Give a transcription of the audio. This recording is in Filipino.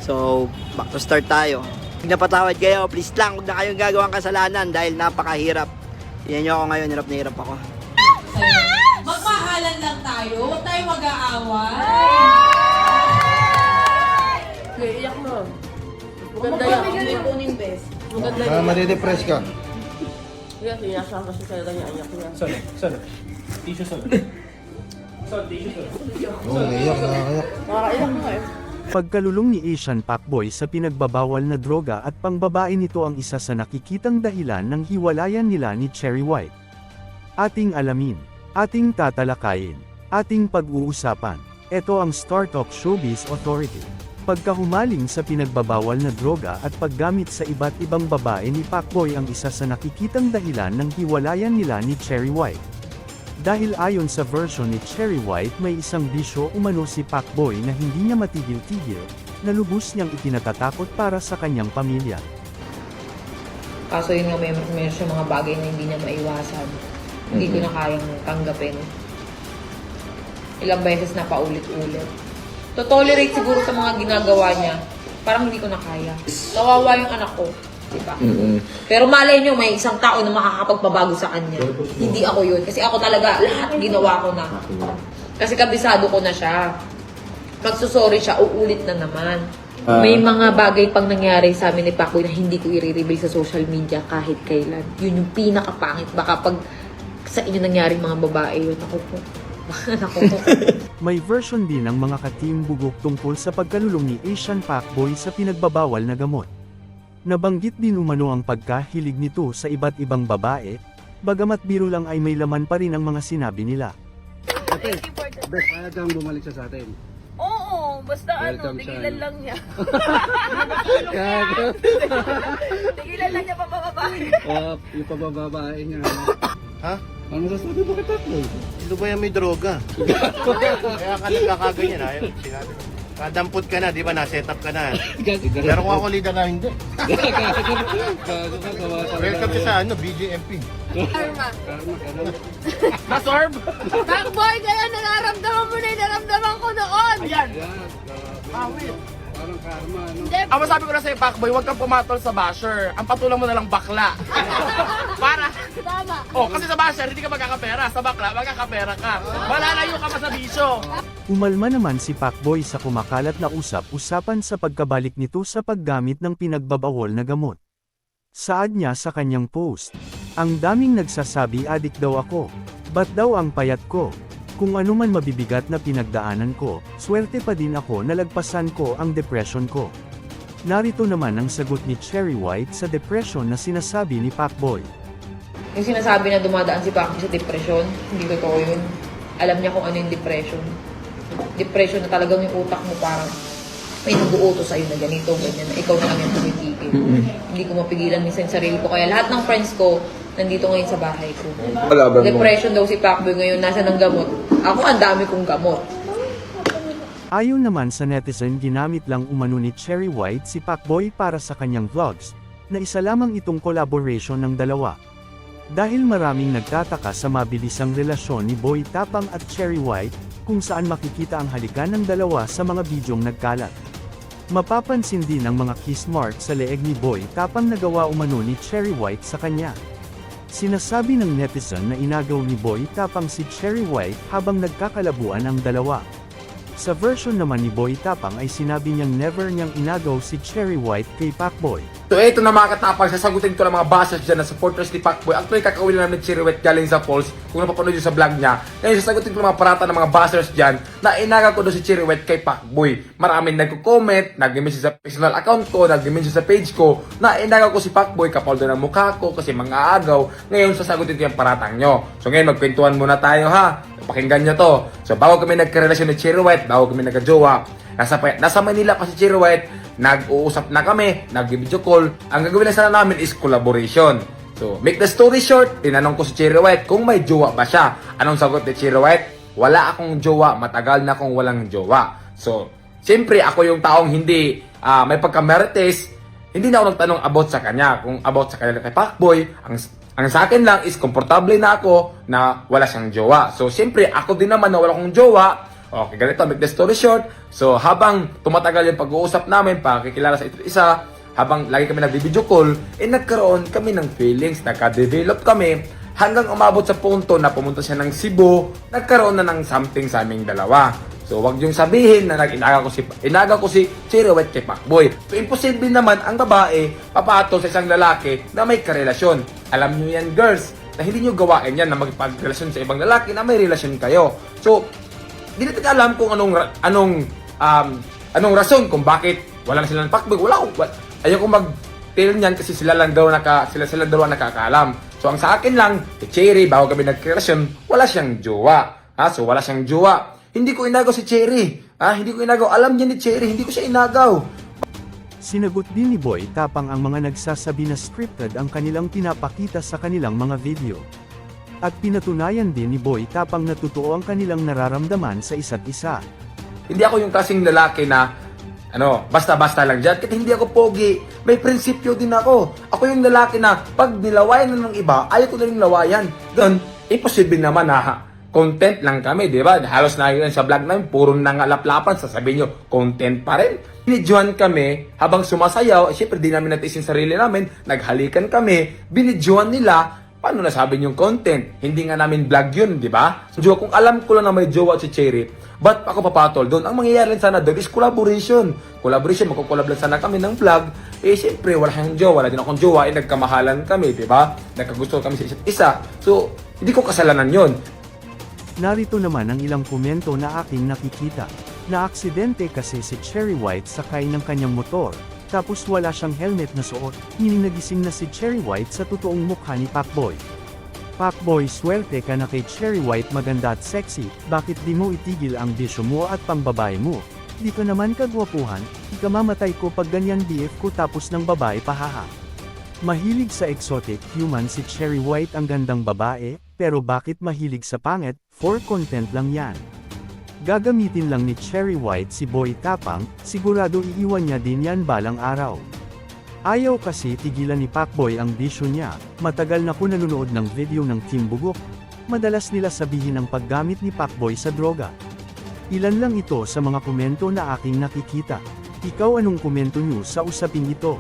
So, back to start tayo. Pag napatawad kayo, please lang, huwag na kayong gagawang kasalanan dahil napakahirap. Tingnan nyo ako ngayon, hirap na hirap ako. Magmahalan lang tayo, huwag tayo mag-aaway. Okay, iyak mo. Maganda yan. Hindi po ning best. Maganda yan. Madidepress ka. Iyak, sinasama siya talaga niya. Iyak niya. Sorry. Tissue, sorry. Tissue. Oo, naiyak, nakakayak. Nakakaiyak mo eh. Pagkalulong ni Asian Pacboy sa pinagbabawal na droga at pangbabae nito ang isa sa nakikitang dahilan ng hiwalayan nila ni Cherry White. Ating alamin, ating tatalakayin, ating pag-uusapan. Ito ang Star Talk Showbiz Authority. Pagkahumaling sa pinagbabawal na droga at paggamit sa iba't ibang babae ni Pacboy ang isa sa nakikitang dahilan ng hiwalayan nila ni Cherry White. Dahil ayon sa version ni Cherry White may isang bisyo umano si Pacboy na hindi niya matigil-tigil, na lubos niyang itinatatakot para sa kanyang pamilya. Kaso yun nga, may siya mga bagay na hindi niya maiwasan. Hindi ko na kayang tanggapin. Ilang beses na paulit-ulit. To tolerate siguro sa mga ginagawa niya, parang hindi ko na kaya. Kawawa yung anak ko. Diba? Pero malay nyo, may isang tao na makakapagpabago sa kanya. Hindi ako yun. Kasi ako talaga, lahat ginawa ko na. Kasi kabisado ko na siya. Magsusorry siya, uulit na naman. May mga bagay pang nangyari sa amin ni Pacboy na hindi ko i-reveal sa social media kahit kailan. Yun yung pinakapangit. Baka pag sa inyo nangyari mga babae yun, ako po. May version din ng mga ka-team bugok tungkol sa pagkalulong ni Asian Pacboy sa pinagbabawal na gamot. Nabanggit din umano ang pagkahilig nito sa iba't ibang babae, bagamat biro lang ay may laman pa rin ang mga sinabi nila. Ate, best kaya kang bumalik siya sa atin. Oo, basta Welcome tigilan siya. lang niya. Kaya, Tigilan lang niya pabababae. yung pabababae niya. Ha? Ano sasabi mo kay Pacboy? Sino ba yan may droga? Kaya ka nagkakaganyan, ayaw. Sinabi ko. Kadampot ka na, di ba? Na-set up ka na. Pero kung ako leader na hindi. Gago ka, gawa ka. Welcome ka sa BJMP. Karma. Nasorb! Pacboy, kaya nararamdaman mo na yung naramdaman ko noon. Ayan! Parang karma, no? Hindi, Ang masabi ko na sa'yo, Pacboy, huwag kang pumatol sa basher. Ang patulang mo na lang bakla. Para, tama. kasi sa basher, hindi ka magkakapera. Sa bakla, magkakapera ka. Malalayo ka pa sa bisyo. Umalma naman si Pacboy sa kumakalat na usap-usapan sa pagkabalik nito sa paggamit ng pinagbabawal na gamot. Saad niya sa kanyang post, "Ang daming nagsasabi adik daw ako. Ba't daw ang payat ko? Kung ano man mabibigat na pinagdaanan ko, swerte pa din ako na lagpasan ko ang depression ko." Narito naman ang sagot ni Cherry White sa depression na sinasabi ni Pacboy. Yung sinasabi na dumadaan si Pacboy sa depression, hindi totoo yun. Alam niya kung ano yung depression. Depression na talagang yung utak mo parang may nag-uutos sa'yo na ganito, ganyan, na ikaw na lang yung tumitigil. Hindi ko mapigilan minsan yung sarili ko. Kaya lahat ng friends ko, nandito ngayon sa bahay ko. Depression daw si Pacboy ngayon, nasa ng gamot. Ako, ang dami kong gamot. Ayon naman sa netizen, ginamit lang umano ni Cherry White si Pacboy para sa kanyang vlogs, na isa lamang itong collaboration ng dalawa. Dahil maraming nagtataka sa mabilisang relasyon ni Boy Tapang at Cherry White, kung saan makikita ang halikan ng dalawa sa mga bidyong nagkalat. Mapapansin din ang mga kiss mark sa leeg ni Boy Tapang na gawa umano ni Cherry White sa kanya. Sinasabi ng netizen na inagaw ni Boy Tapang si Cherry White habang nagkakalabuan ang dalawa. Sa version naman ni Boy Tapang ay sinabi niyang never niyang inagaw si Cherry White kay Pacboy. So ito na mga katapang, sasagutin ko ng mga bashers dyan na supporters ni Pacboy. Actually, kakawin namin ni Cherry White galing sa polls. Kung napapanood nyo sa vlog niya. Ngayon, sasagutin ko ng mga parata ng mga bashers dyan na inaga ko doon si Cherry White kay Pacboy. Maraming nagko-comment, nag-message sa personal account ko, nag-message sa page ko, na inaga ko si Pacboy kapal doon ang mukha ko kasi mga agaw. Ngayon, sasagutin ko yung paratang nyo. So ngayon, magkwentuhan muna tayo ha. Pakinggan nyo to. So bago kami nagkarelasyon ni Cherry White, bago kami nagka-jowa, nasa Manila pa si Cherry White, nag-uusap na kami, nag-video call. Ang gagawin na sana namin is collaboration. So, make the story short, tinanong ko si Cherry White kung may jowa ba siya. Anong sagot ni Cherry White? Wala akong jowa, matagal na akong walang jowa. So, siyempre ako yung taong hindi may pagka-marites, hindi na ako nagtanong about sa kanya. Kung about sa kanya kay Pacboy, ang sa akin lang is komportable na ako na wala siyang jowa. So, siyempre ako din naman na wala akong jowa, Okay, ganito, make the story short. So, habang tumatagal yung pag-uusap namin, pakikilala sa isa't isa, habang lagi kami nag-video call, nagkaroon kami ng feelings, nagka-develop kami, hanggang umabot sa punto na pumunta siya ng Cebu, nagkaroon na ng something sa aming dalawa. So, wag niyong sabihin na inaga ko si Cherry White kay Pacboy. So, imposible naman ang babae papatol sa isang lalaki na may karelasyon. Alam niyo yan, girls, na hindi niyo gawain yan na magpagrelasyon sa ibang lalaki na may relasyon kayo. So, hindi natin alam kung anong rason kung bakit wala na sila ng Pacboy. Ayaw ko mag-tell niyan kasi sila lang daw nakakaalam. So, ang sa akin lang, si Cherry, bago kami nagkarelasyon, wala siyang jowa. So, wala siyang jowa. Hindi ko inagaw si Cherry. Hindi ko inagaw. Alam niya ni Cherry, hindi ko siya inagaw. Sinagot din ni Boy Tapang ang mga nagsasabi na scripted ang kanilang pinapakita sa kanilang mga video. At pinatunayan din ni Boy Tapang na totoo ang kanilang nararamdaman sa isa't isa. Hindi ako yung kasing lalaki na basta-basta lang dyan. Kasi hindi ako pogi. May prinsipyo din ako. Ako yung lalaki na pag nilawayan na ng iba, ayaw ko na rin lawayan. Doon, imposible naman na content lang kami, di ba? Halos na yun sa vlog namin, puro nangalaplapan, sasabihin nyo, content pa rin. Binidyohan kami, habang sumasayaw, syempre di namin natisin sarili namin, naghalikan kami, binidyohan nila, paano nasabi yung content? Hindi nga namin vlog yun, di ba? So, kung alam ko lang na may jowa si Cherry, ba't ako papatol doon? Ang mangyayari lang sana doon is collaboration. Magkukolab lang sana kami ng vlog. Syempre, wala siyang jowa, wala din akong jowa, nagkamahalan kami, di ba? Nagkagusto kami sa isa't isa. So, hindi ko kasalanan yun. Narito naman ang ilang komento na aking nakikita. Na-aksidente kasi si Cherry White sakay ng kanyang motor, tapos wala siyang helmet na suot, meaning nagising na si Cherry White sa totoong mukha ni Pacboy. Pacboy, swerte ka na kay Cherry White, maganda at sexy, bakit di mo itigil ang bisyo mo at pambabae mo? Di ka naman kagwapuhan, ikamamatay ko pag ganyan BF ko tapos ng babae pahaha. Mahilig sa exotic human si Cherry White, ang gandang babae, pero bakit mahilig sa pangit? For content lang yan. Gagamitin lang ni Cherry White si Boy Tapang, sigurado iiwan niya din yan balang araw. Ayaw kasi tigilan ni Pacboy ang bisyo niya. Matagal na ko nanonood ng video ng Team Bugok. Madalas nila sabihin ang paggamit ni Pacboy sa droga. Ilan lang ito sa mga komento na aking nakikita. Ikaw, anong komento niyo sa usaping ito?